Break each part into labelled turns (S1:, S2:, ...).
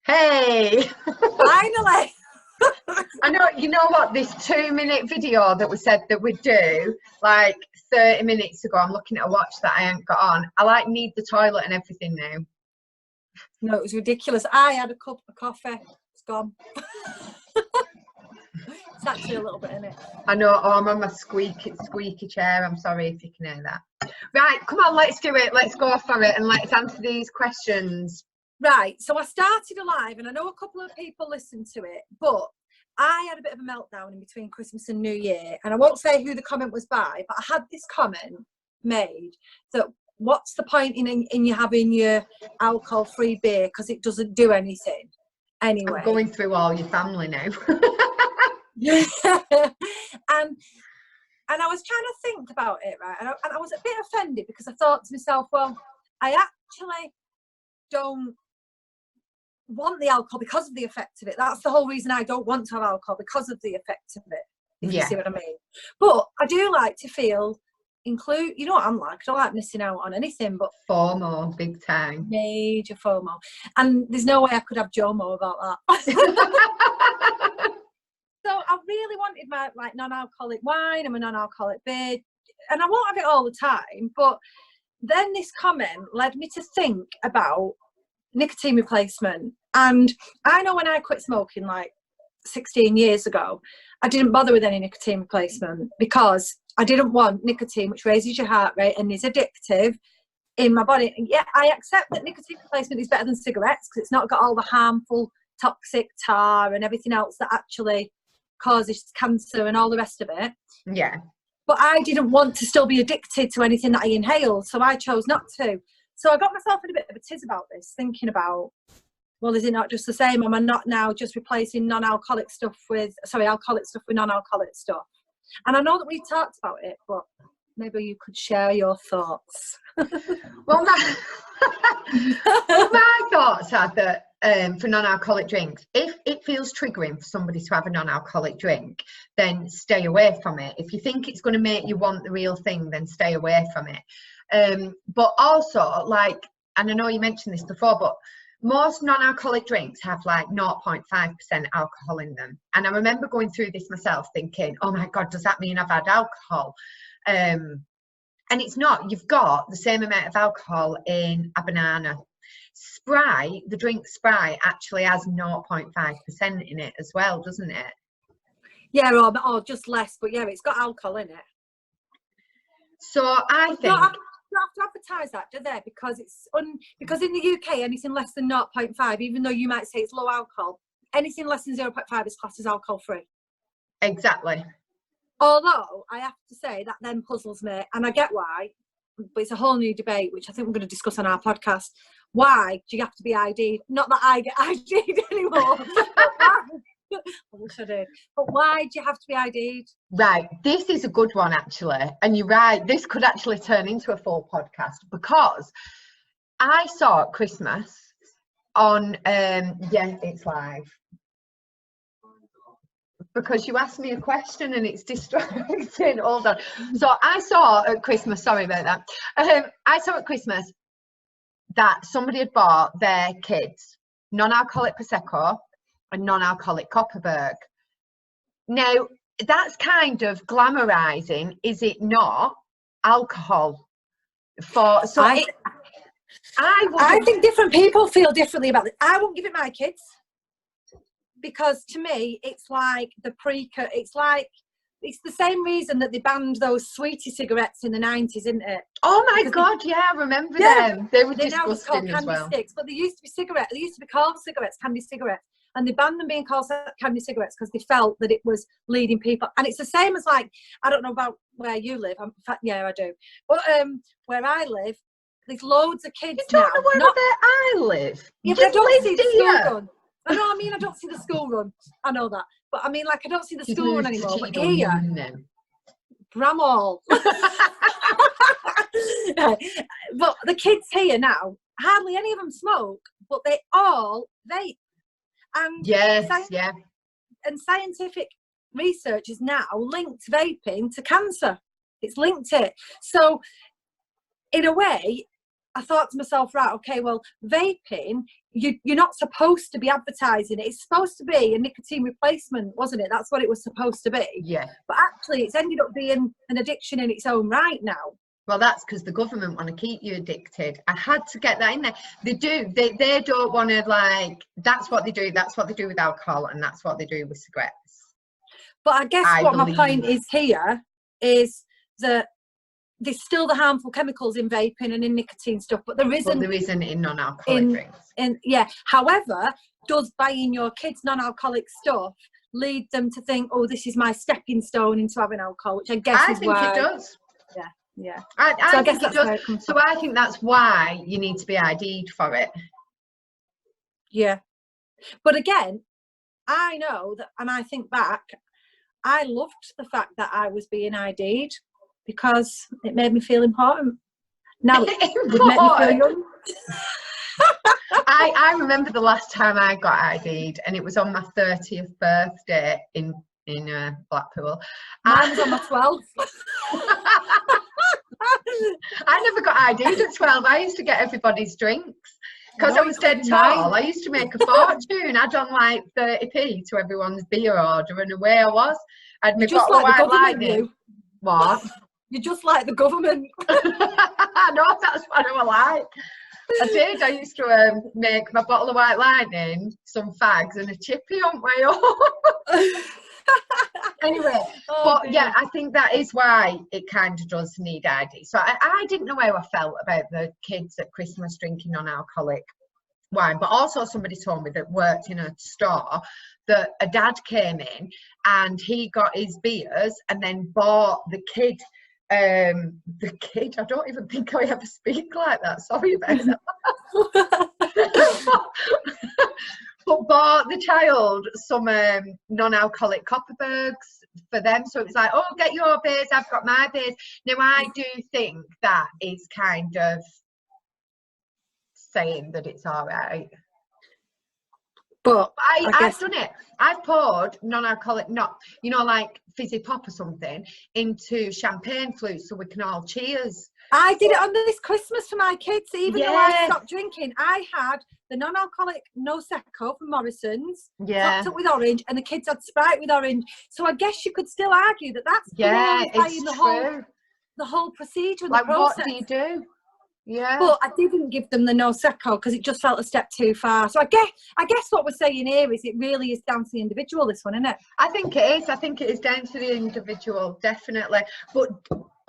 S1: Hey!
S2: Finally!
S1: I know, you know what, this 2-minute video that we said that we'd do, like 30 minutes ago, I'm looking at a watch that I ain't got on. I need the toilet and everything now.
S2: No, it was ridiculous. I had a cup of coffee. It's gone. It's actually a little bit in it.
S1: I know, I'm on my squeaky chair. I'm sorry if you can hear that. Right, come on, let's do it. Let's go for it and let's answer these questions.
S2: Right, so I started a live and I know a couple of people listened to it, but I had a bit of a meltdown in between Christmas and New Year, and I won't say who the comment was by, but I had this comment made that what's the point in you having your alcohol-free beer because it doesn't do anything anyway.
S1: I'm going through all your family now.
S2: And I was trying to think about it, right? And I was a bit offended because I thought to myself, well, I actually don't want the alcohol because of the effect of it. That's the whole reason I don't want to have alcohol, because of the effect of it, if you see what I mean. But I do like to feel include, you know what I'm like, I don't like missing out on anything, but
S1: FOMO, big time.
S2: Major FOMO. And there's no way I could have JOMO about that. So I really wanted my non-alcoholic wine and my non-alcoholic beer, and I won't have it all the time, but then this comment led me to think about nicotine replacement. And I know when I quit smoking like 16 years ago, I didn't bother with any nicotine replacement because I didn't want nicotine, which raises your heart rate and is addictive, in my body. And yeah, I accept that nicotine replacement is better than cigarettes because it's not got all the harmful toxic tar and everything else that actually causes cancer and all the rest of it.
S1: Yeah.
S2: But I didn't want to still be addicted to anything that I inhaled, so I chose not to. So I got myself in a bit of a tiz about this, thinking about, well, is it not just the same? Am I not now just replacing alcoholic stuff with non-alcoholic stuff? And I know that we've talked about it, but maybe you could share your thoughts.
S1: Well, my thoughts are that for non-alcoholic drinks, if it feels triggering for somebody to have a non-alcoholic drink, then stay away from it. If you think it's going to make you want the real thing, then stay away from it. But also, like, and I know you mentioned this before, but most non-alcoholic drinks have like 0.5% alcohol in them. And I remember going through this myself thinking, oh my God, does that mean I've had alcohol? And it's not. You've got the same amount of alcohol in a banana. Sprite, the drink Sprite, actually has 0.5% in it as well, doesn't it?
S2: Yeah, or just less, but yeah, it's got alcohol in it.
S1: So I think...
S2: You don't have to advertise that, do they? Because because in the UK, anything less than 0.5, even though you might say it's low alcohol, anything less than 0.5 is classed as alcohol-free. Exactly. Although, I have to say, that then puzzles me, and I get why, but it's a whole new debate, which I think we're going to discuss on our podcast. Why do you have to be ID'd? Not that I get ID'd anymore. I wish I did. But why do you have to be ID'd?
S1: Right, this is a good one, actually. And you're right, this could actually turn into a full podcast, because I saw at Christmas on, yeah, it's live. Because you asked me a question and it's distracting. Hold on. So I saw at Christmas, sorry about that. I saw at Christmas that somebody had bought their kids non-alcoholic Prosecco and non-alcoholic Copperberg. Now, that's kind of glamorizing, is it not, alcohol? I
S2: think different people feel differently about it. I won't give it my kids. Because to me, it's like it's the same reason that they banned those sweetie cigarettes in the 90s, isn't it?
S1: Oh my God, yeah, I remember them. They were disgusting as well.
S2: Sticks, but they used to be cigarettes. They used to be called cigarettes, candy cigarettes, and they banned them being called candy cigarettes because they felt that it was leading people. And it's the same as, like, I don't know about where you live. Yeah, I do. But where I live, there's loads of kids now.
S1: You don't know where I live?
S2: Yeah, but I don't see the school run. I know, I mean, I don't see the school run. I know that. But I mean, like, I don't see the school run anymore. But here, Bramall. But the kids here now, hardly any of them smoke, but they all vape. And and scientific research is now linked vaping to cancer. It's linked it. So, in a way, I thought to myself, right, okay, well, vaping, you're not supposed to be advertising it. It's supposed to be a nicotine replacement, wasn't it? That's what it was supposed to be.
S1: Yeah.
S2: But actually, it's ended up being an addiction in its own right now.
S1: Well, that's because the government want to keep you addicted. I had to get that in there. They do. They don't want to, like, that's what they do. That's what they do with alcohol, and that's what they do with cigarettes.
S2: But I guess what my point is here is that there's still the harmful chemicals in vaping and in nicotine stuff, but there isn't.
S1: But there isn't in non-alcoholic drinks.
S2: Yeah. However, does buying your kids non-alcoholic stuff lead them to think, oh, this is my stepping stone into having alcohol, which I guess
S1: I think it does.
S2: Yeah. Yeah.
S1: I guess it does. So I think that's why you need to be ID'd for it.
S2: Yeah. But again, I know that, and I think back, I loved the fact that I was being ID'd because it made me feel important. Now it would make me feel young.
S1: I remember the last time I got ID'd, and it was on my 30th birthday in Blackpool.
S2: Mine was on my 12th.
S1: I never got ID'd at 12. I used to get everybody's drinks because I was dead tall. I used to make a fortune. I'd done like 30p to everyone's beer order, and away I was. I'd be
S2: just like the government. You.
S1: What?
S2: You're just like the government.
S1: I know, that's what I was like. I did. I used to make my bottle of White Lightning, some fags, and a chippy on my own. Anyway, but yeah, I think that is why it kind of does need ID. So I didn't know how I felt about the kids at Christmas drinking non-alcoholic wine, but also somebody told me that worked in a store that a dad came in and he got his beers and then bought the kid, I don't even think I ever speak like that, sorry about that. But bought the child some non-alcoholic Copperbergs for them. So it was like, oh, get your beers, I've got my beers. Now, I do think that is kind of saying that it's all right.
S2: But
S1: I've done it. I've poured non-alcoholic, not, you know, like fizzy pop or something, into champagne flutes so we can all cheers.
S2: I did it on this Christmas for my kids. Even though I stopped drinking, I had the non-alcoholic Prosecco from Morrison's, topped up with orange, and the kids had Sprite with orange. So I guess you could still argue that that's the whole procedure. And
S1: like,
S2: the process.
S1: What do you do? Yeah.
S2: But I didn't give them the Prosecco because it just felt a step too far. So I guess what we're saying here is it really is down to the individual, this one, isn't it?
S1: I think it is. I think it is down to the individual, definitely. But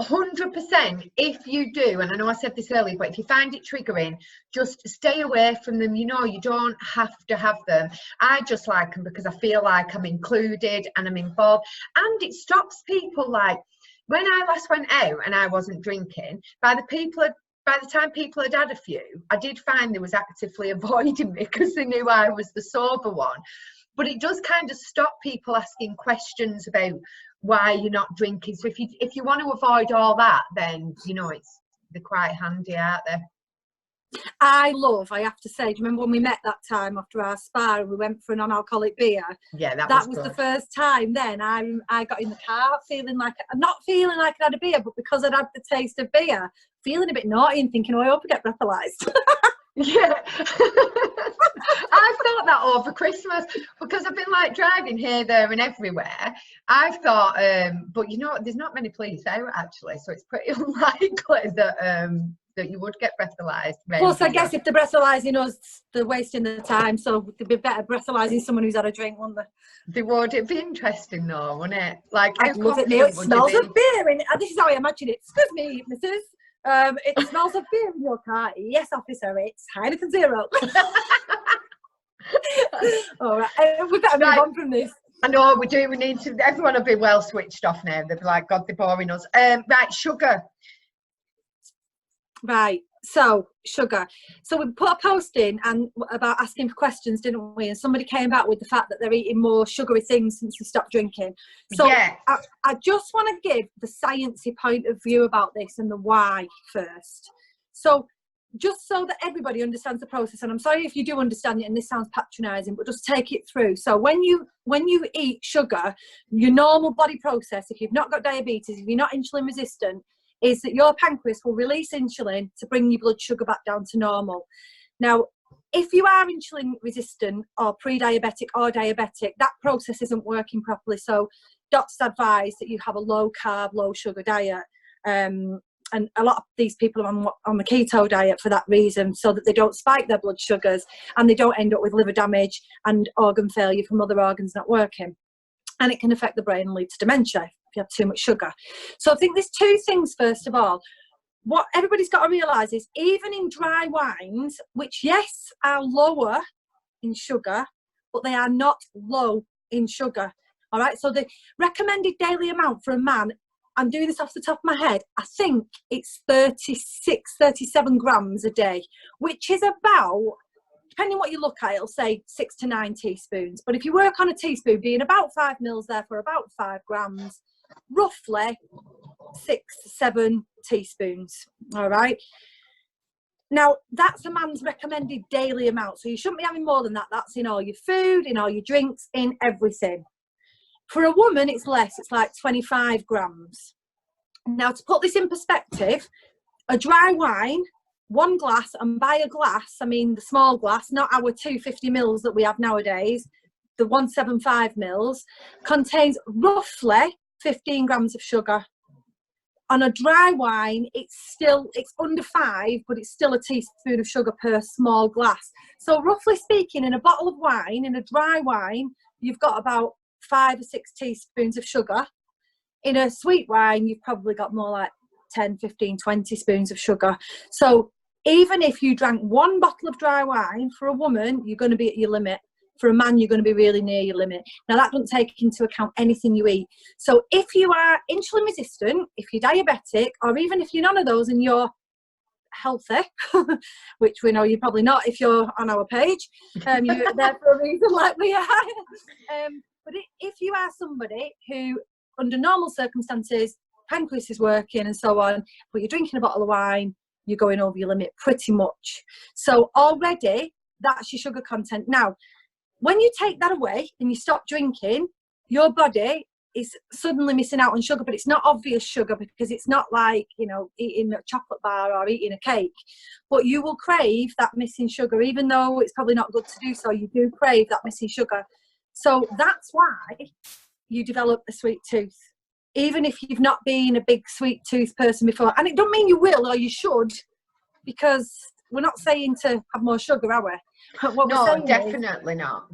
S1: 100%, if you do, and I know I said this earlier, but if you find it triggering, just stay away from them. You know, you don't have to have them. I just like them because I feel like I'm included and I'm involved. And it stops people, like, when I last went out and I wasn't drinking, by the time people had had a few, I did find they was actively avoiding me because they knew I was the sober one. But it does kind of stop people asking questions about why you're not drinking. So if you want to avoid all that, then, you know, they're quite handy, aren't they?
S2: I have to say, do you remember when we met that time after our spa and we went for a non-alcoholic beer?
S1: Yeah,
S2: that was the first time then I got in the car not feeling like I had a beer, but because I'd had the taste of beer, feeling a bit naughty and thinking, oh, I hope I get breathalyzed.
S1: Yeah. I've thought that over Christmas because I've been like driving here, there and everywhere. I've thought, but you know, there's not many police out actually, so it's pretty unlikely that you would get breathalyzed.
S2: Plus, I guess if they're breathalyzing us, they're wasting their time, so they'd be better breathalyzing someone who's had a drink, wouldn't they?
S1: They would. It'd be interesting though, wouldn't it? Like,
S2: I'd love it. It smells of beer in it. This is how I imagine it. Excuse me, missus. It smells of beer in your car. Yes, officer, it's Heineken Zero. All right, we better move on from this.
S1: I know we do. We need to. Everyone will be well switched off now. They'll be like, God, they're boring us. Right, sugar.
S2: Right. So sugar. So we put a post in and about asking for questions, didn't we? And somebody came back with the fact that they're eating more sugary things since they stopped drinking. So yeah. I just want to give the sciencey point of view about this and the why first. So just so that everybody understands the process, and I'm sorry if you do understand it and this sounds patronising, but just take it through. So when you eat sugar, your normal body process, if you've not got diabetes, if you're not insulin resistant, is that your pancreas will release insulin to bring your blood sugar back down to normal. Now, if you are insulin resistant or pre-diabetic or diabetic, that process isn't working properly. So doctors advise that you have a low carb, low sugar diet. And a lot of these people are on the keto diet for that reason, so that they don't spike their blood sugars and they don't end up with liver damage and organ failure from other organs not working. And it can affect the brain and lead to dementia if you have too much sugar. So I think there's two things, first of all. What everybody's got to realise is, even in dry wines, which, yes, are lower in sugar, but they are not low in sugar. All right, so the recommended daily amount for a man, I'm doing this off the top of my head, I think it's 36, 37 grams a day, which is about, depending on what you look at, it'll say 6 to 9 teaspoons. But if you work on a teaspoon being about 5 mils there for about 5 grams, roughly 6, 7 teaspoons. All right. Now, that's a man's recommended daily amount. So you shouldn't be having more than that. That's in all your food, in all your drinks, in everything. For a woman, it's less. It's like 25 grams. Now, to put this in perspective, a dry wine, 1 glass, and by a glass, I mean the small glass, not our 250 mils that we have nowadays, the 175 mils, contains roughly 15 grams of sugar. On a dry wine, it's under 5, but it's still a teaspoon of sugar per small glass. So roughly speaking, in a bottle of wine, in a dry wine, you've got about 5 or 6 teaspoons of sugar. In a sweet wine, you've probably got more like 10, 15, 20 spoons of sugar. So even if you drank 1 bottle of dry wine, for a woman, you're going to be at your limit. For a man, you're going to be really near your limit. Now, that doesn't take into account anything you eat. So if you are insulin resistant, if you're diabetic, or even if you're none of those and you're healthy, which we know you're probably not if you're on our page, you're there for a reason like we are. But if you are somebody who, under normal circumstances, pancreas is working and so on, but you're drinking a bottle of wine, you're going over your limit pretty much. So already, that's your sugar content. Now, when you take that away and you stop drinking, your body is suddenly missing out on sugar, but it's not obvious sugar, because it's not like, you know, eating a chocolate bar or eating a cake. But you will crave that missing sugar, even though it's probably not good to do so. You do crave that missing sugar. So that's why you develop a sweet tooth, even if you've not been a big sweet tooth person before. And it don't mean you will or you should, because we're not saying to have more sugar, are we?
S1: No, definitely not.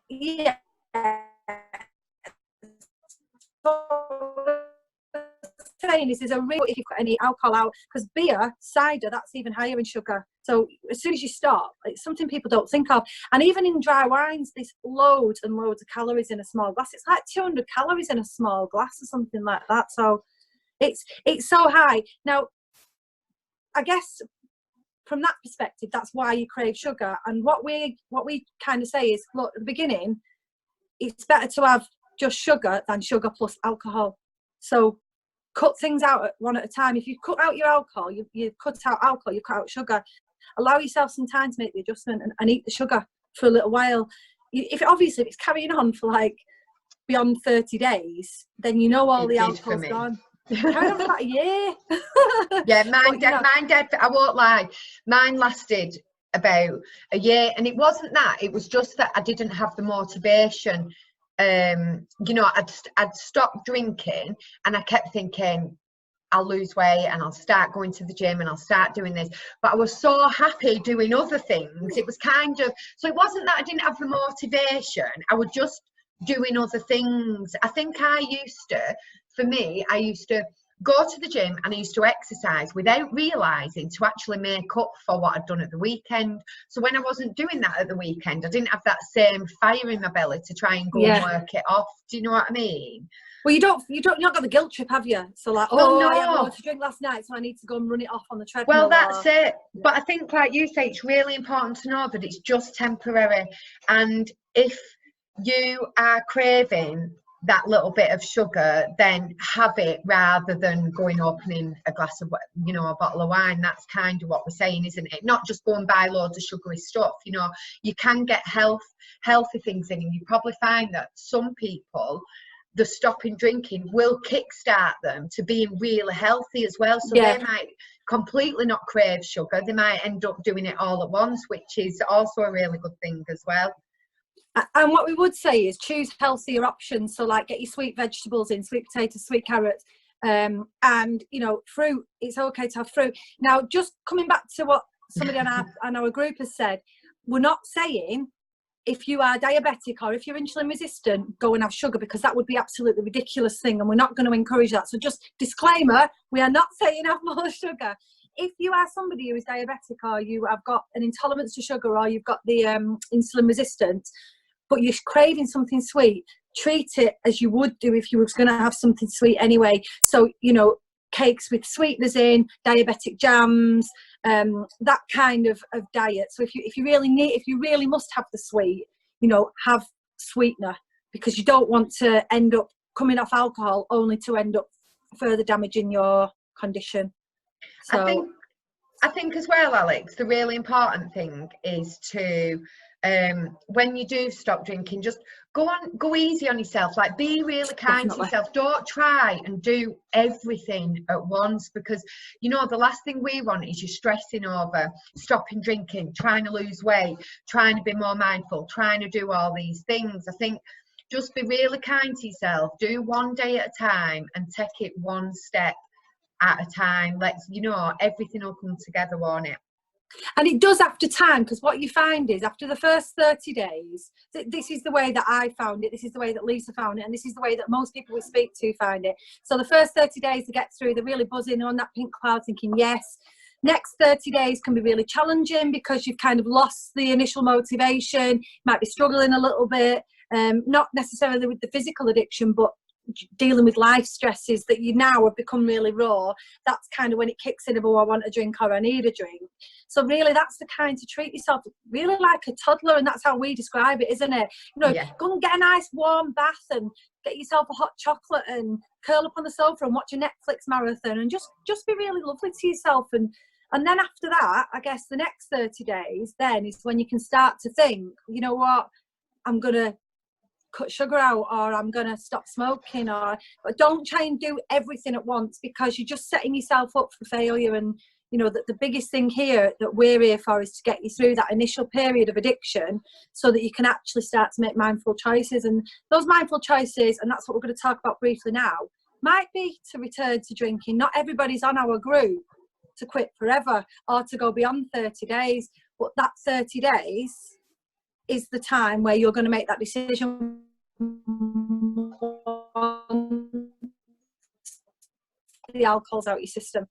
S2: Yeah. Saying this is a real, if you've got any alcohol out, because beer, cider, that's even higher in sugar. So as soon as you stop, it's something people don't think of. And even in dry wines, there's loads and loads of calories in a small glass. It's like 200 calories in a small glass or something like that. So it's so high. Now, I guess from that perspective, that's why you crave sugar. And what we kind of say is, look, at the beginning, it's better to have just sugar than sugar plus alcohol. So cut things out one at a time. If you cut out your alcohol, you cut out alcohol, you cut out sugar. Allow yourself some time to make the adjustment and eat the sugar for a little while. If it's carrying on for like beyond 30 days, then you know all the alcohol's gone. Carried on for about a year.
S1: Yeah, mine dead. I won't lie. Mine lasted about a year, and it wasn't that. It was just that I didn't have the motivation. You know, I'd stopped drinking, and I kept thinking, I'll lose weight and I'll start going to the gym and I'll start doing this. But I was so happy doing other things. It was kind of, so it wasn't that I didn't have the motivation. I was just doing other things. I think I used to go to the gym and I used to exercise without realising, to actually make up for what I'd done at the weekend. So when I wasn't doing that at the weekend, I didn't have that same fire in my belly to try and go and work it off. Do you know what I mean?
S2: Well, you've not got the guilt trip, have you? So like,
S1: no.
S2: I had more to drink last night, so I need to go and run it off on the treadmill.
S1: Well, that's it. But I think, like you say, it's really important to know that it's just temporary. And if you are craving that little bit of sugar, then have it rather than going opening a glass of, you know, a bottle of wine. That's kind of what we're saying, isn't it? Not just go and buy loads of sugary stuff. You know, you can get healthy things in, and you probably find that some people the stopping drinking will kickstart them to being really healthy as well. So
S2: Yeah.
S1: they might completely not crave sugar. They might end up doing it all at once, which is also a really good thing as well.
S2: And what we would say is choose healthier options. So like get your sweet vegetables in, sweet potatoes, sweet carrots, and you know, fruit. It's okay to have fruit. Now, just coming back to what somebody on our group has said, we're not saying if you are diabetic or if you're insulin resistant, go and have sugar, because that would be absolutely ridiculous thing, and we're not going to encourage that. So just disclaimer, we are not saying have more sugar. If you are somebody who is diabetic, or you have got an intolerance to sugar, or you've got the insulin resistant, but you're craving something sweet, treat it as you would do if you were going to have something sweet anyway. So, you know, cakes with sweeteners in, diabetic jams, that kind of diet. So if you really must have the sweet, you know, have sweetener, because you don't want to end up coming off alcohol only to end up further damaging your condition. So
S1: I think as well, Alex, the really important thing is to when you do stop drinking, just go easy on yourself. Like, be really kind to yourself. Don't try and do everything at once, because you know the last thing we want is you stressing over stopping drinking, trying to lose weight, trying to be more mindful, trying to do all these things. I think just be really kind to yourself. Do one day at a time and take it one step at a time. Let's, you know, everything will come together, won't it?
S2: And it does after time, because what you find is after the first 30 days, this is the way that I found it, this is the way that Lisa found it, and this is the way that most people we speak to find it. So the first 30 days to get through, they're really buzzing on that pink cloud thinking yes. Next 30 days can be really challenging because you've kind of lost the initial motivation, might be struggling a little bit, not necessarily with the physical addiction, but dealing with life stresses that you now have become really raw. That's kind of when it kicks in of, oh, I want a drink or I need a drink. So really that's the kind to treat yourself really like a toddler, and that's how we describe it, isn't it? You know, go and get a nice warm bath and get yourself a hot chocolate and curl up on the sofa and watch a Netflix marathon and just be really lovely to yourself. And then after that, I guess the next 30 days then is when you can start to think, you know what, I'm going to cut sugar out, or I'm going to stop smoking, but don't try and do everything at once, because you're just setting yourself up for failure. And you know that the biggest thing here that we're here for is to get you through that initial period of addiction so that you can actually start to make mindful choices. And those mindful choices, and that's what we're going to talk about briefly now, might be to return to drinking. Not everybody's on our group to quit forever or to go beyond 30 days, but that 30 days is the time where you're going to make that decision. The alcohol's out your system.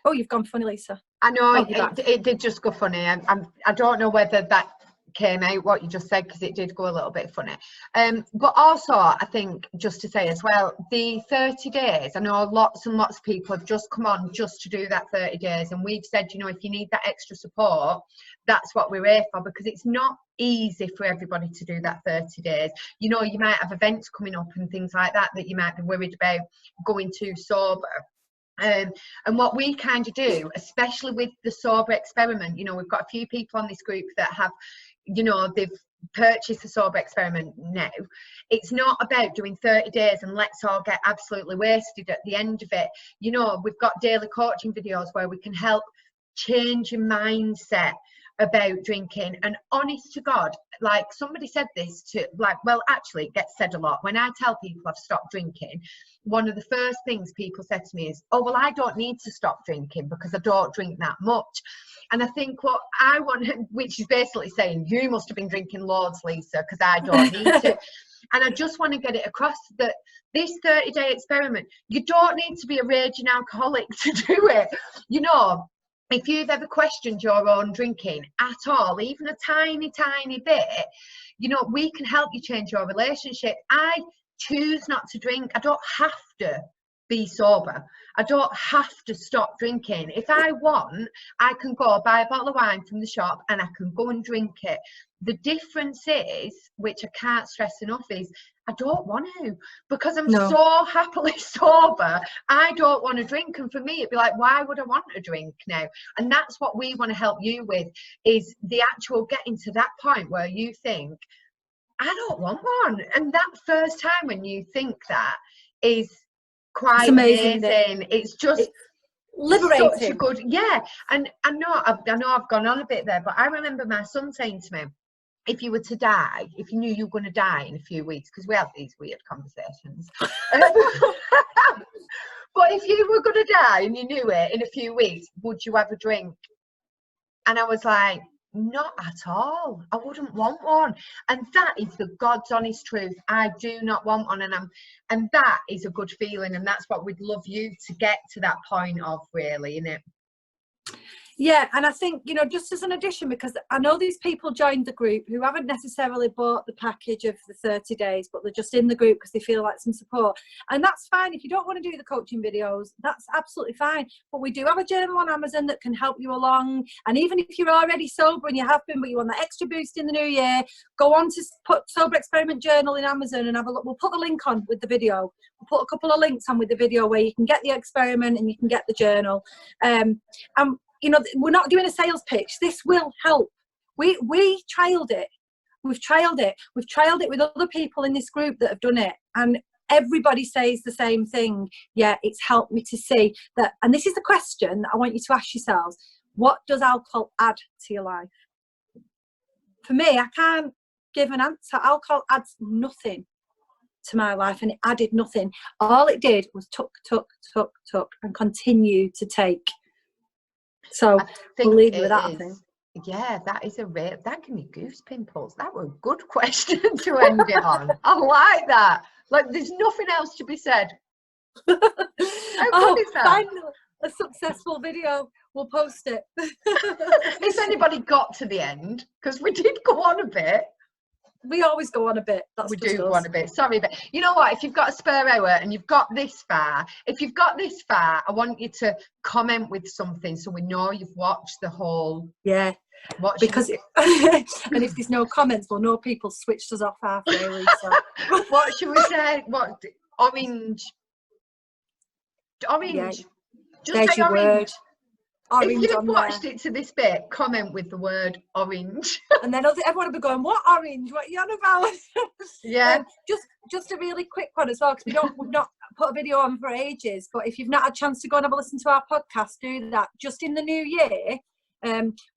S2: Oh, you've gone funny, Lisa.
S1: I know, it did just go funny. I don't know whether that came out what you just said, because it did go a little bit funny. But also, I think just to say as well, the 30 days, I know lots and lots of people have just come on just to do that 30 days, and we've said, you know, if you need that extra support, that's what we're here for, because it's not easy for everybody to do that 30 days. You know, you might have events coming up and things like that you might be worried about going too sober. And what we kind of do, especially with the sober experiment, you know, we've got a few people on this group that have, you know, they've purchased the sober experiment now. It's not about doing 30 days and let's all get absolutely wasted at the end of it. You know, we've got daily coaching videos where we can help change your mindset about drinking. And honest to God, like somebody said this to, like, well, actually it gets said a lot. When I tell people I've stopped drinking, one of the first things people say to me is, oh, well, I don't need to stop drinking because I don't drink that much. And I think what I want, which is basically saying, you must have been drinking loads, Lisa, because I don't need to. And I just want to get it across that this 30-day experiment, you don't need to be a raging alcoholic to do it. You know, if you've ever questioned your own drinking at all, even a tiny, tiny bit, you know, we can help you change your relationship. I choose not to drink. I don't have to be sober. I don't have to stop drinking. If I want, I can go buy a bottle of wine from the shop and I can go and drink it. The difference is, which I can't stress enough, is I don't want to, because I'm so happily sober. I don't want to drink. And for me, it'd be like, why would I want a drink now? And that's what we want to help you with, is the actual getting to that point where you think, I don't want one. And that first time when you think that is quite
S2: It's amazing.
S1: It's just
S2: liberating.
S1: Such a good, yeah. And I know I've gone on a bit there, but I remember my son saying to me, if you were to die, if you knew you were going to die in a few weeks, because we have these weird conversations. But if you were going to die and you knew it in a few weeks, would you have a drink? And I was like, not at all. I wouldn't want one. And that is the God's honest truth. I do not want one. And that is a good feeling. And that's what we'd love you to get to that point of, really, innit?
S2: Yeah, and I think, you know, just as an addition, because I know these people joined the group who haven't necessarily bought the package of the 30 days, but they're just in the group because they feel like some support. And that's fine. If you don't want to do the coaching videos, that's absolutely fine. But we do have a journal on Amazon that can help you along. And even if you're already sober and you have been, but you want that extra boost in the new year, go on to put Sober Experiment Journal in Amazon and have a look. We'll put the link on with the video. We'll put a couple of links on with the video where you can get the experiment and you can get the journal. And you know, we're not doing a sales pitch. This will help. We trialed it. We've trialed it. We've trialed it with other people in this group that have done it. And everybody says the same thing. Yeah, it's helped me to see that. And this is the question that I want you to ask yourselves. What does alcohol add to your life? For me, I can't give an answer. Alcohol adds nothing to my life, and it added nothing. All it did was took, and continue to take. So we'll leave you with that, I think.
S1: Yeah, that is that gave me goose pimples. That was a good question to end it on. I like that. Like, there's nothing else to be said. How good is that?
S2: Finally, a successful video. We'll post it.
S1: If anybody got to the end, because we did go on a bit.
S2: We always go on a bit.
S1: We do go on a bit. Sorry, but you know what? If you've got a spare hour and you've got this far, I want you to comment with something so we know you've watched the whole.
S2: Yeah. Because and if there's no comments, we'll know people switched us off halfway. Lisa.
S1: What should we say? What? Orange.
S2: Yeah.
S1: Just
S2: There's
S1: say
S2: your
S1: orange.
S2: word. Orange
S1: if you've
S2: on
S1: watched
S2: there.
S1: it to this bit, comment with the word orange.
S2: And then everyone will be going, what orange? What are you on about?
S1: Yeah.
S2: Just a really quick one as well, because we've not put a video on for ages. But if you've not had a chance to go and have a listen to our podcast, do that. Just in the new year,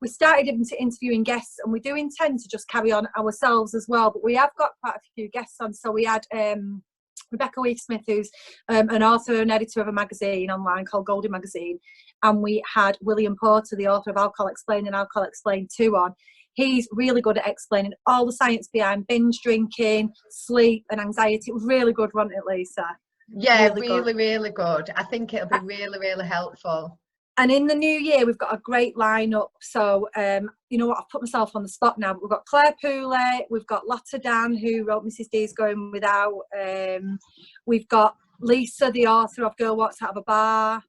S2: we started interviewing guests, and we do intend to just carry on ourselves as well. But we have got quite a few guests on. So we had Rebecca Week-Smith, who's an author and editor of a magazine online called Goldie Magazine. And we had William Porter, the author of Alcohol Explained and Alcohol Explained 2 on. He's really good at explaining all the science behind binge drinking, sleep and anxiety. It was really good, wasn't it, Lisa?
S1: Yeah, really good. I think it'll be really, really helpful.
S2: And in the new year, we've got a great lineup. So, you know what, I've put myself on the spot now, but we've got Claire Poulet, we've got Lotta Dan, who wrote Mrs. D's Going Without. We've got Lisa, the author of Girl Walks Out of a Bar.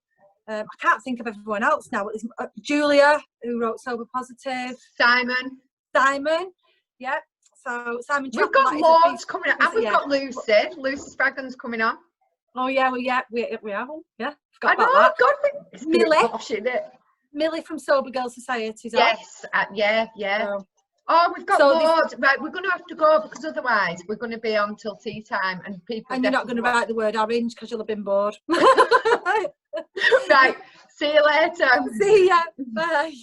S2: I can't think of everyone else now, but there's Julia, who wrote Sober Positive.
S1: Simon.
S2: Yeah. So Simon.
S1: We've got loads coming up, and we've got Lucy. Lucy Spraggan's coming on.
S2: Oh yeah, we have. Yeah,
S1: I know.
S2: That.
S1: God,
S2: Millie from Sober Girl Society.
S1: Yes. Yeah. Oh, we've got loads. Right, we're going to have to go because otherwise we're going to be on till tea time, and people.
S2: And you're not going to write the word orange because you'll have been bored.
S1: Right. See you later.
S2: See ya. Bye.